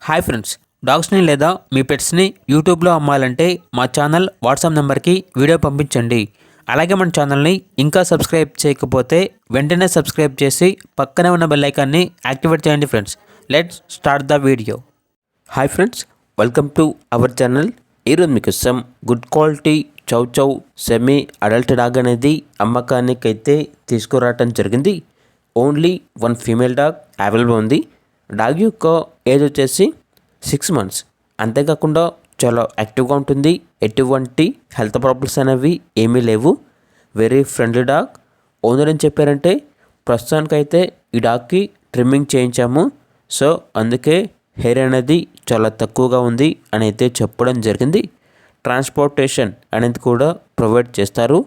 Hi friends, డాగ్స్ని లేదా మీ పెట్స్ని యూట్యూబ్లో అమ్మాలంటే మా ఛానల్ వాట్సాప్ నెంబర్కి వీడియో పంపించండి. అలాగే మన ఛానల్ని ఇంకా సబ్స్క్రైబ్ చేయకపోతే వెంటనే సబ్స్క్రైబ్ చేసి పక్కనే ఉన్న బెల్ ఐకాన్ని యాక్టివేట్ చేయండి friends. Let's start the video. Hi friends, welcome to our channel. ఈరోజు మీకోసం గుడ్ క్వాలిటీ చౌ చౌ సెమీ అడల్ట్ డాగ్ అనేది అమ్మకానికైతే తీసుకురావటం జరిగింది. Only one female dog available ఉంది. డాగ్ యొక్క ఏజ్ వచ్చేసి 6 months. అంతేకాకుండా చాలా యాక్టివ్గా ఉంటుంది. ఎటువంటి హెల్త్ ప్రాబ్లమ్స్ అనేవి ఏమీ లేవు. Very friendly dog. ఓనర్ ఏం చెప్పారంటే, ప్రస్తుతానికైతే ఈ డాగ్కి ట్రిమ్మింగ్ చేయించాము, సో అందుకే హెయిర్ అనేది చాలా తక్కువగా ఉంది అని అయితే చెప్పడం జరిగింది. ట్రాన్స్పోర్టేషన్ అనేది కూడా ప్రొవైడ్ చేస్తారు.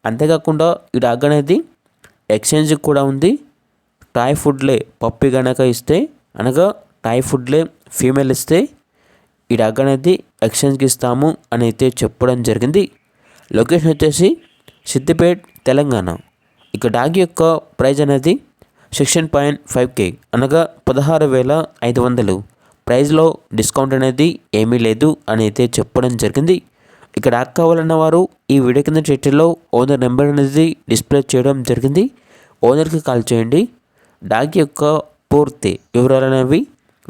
అంతేకాకుండా ఈ డాగ్ అనేది ఎక్స్చేంజ్ కూడా ఉంది. టాయ్ ఫుడ్లే పప్పి కనుక ఇస్తే, అనగా టాయ్ ఫుడ్లే ఫీమేల్ ఇస్తే ఈ డాగ్ అనేది ఎక్స్చేంజ్కి ఇస్తాము అని అయితే చెప్పడం జరిగింది. లొకేషన్ వచ్చేసి సిద్దిపేట్, తెలంగాణ. ఇక డాగ్ యొక్క ప్రైజ్ అనేది 16.5K, అనగా 16,500. ప్రైజ్లో డిస్కౌంట్ అనేది ఏమీ లేదు అని అయితే చెప్పడం జరిగింది. ఇక డాగ్ కావాలన్న వారు ఈ వీడియో కింద టైటిల్లో ఓనర్ నెంబర్ అనేది డిస్ప్లే చేయడం జరిగింది. ఓనర్కి కాల్ చేయండి. డాగ్ యొక్క పూర్తి వివరాలు అనేవి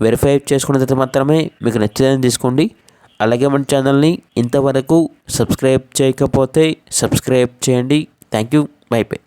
వెరిఫై చేసుకున్న తర్వాత మాత్రమే మీకు నచ్చిందని తీసుకోండి. అలాగే మన ఛానల్ని ఇంతవరకు సబ్స్క్రైబ్ చేయకపోతే సబ్స్క్రైబ్ చేయండి. Thank you. By by.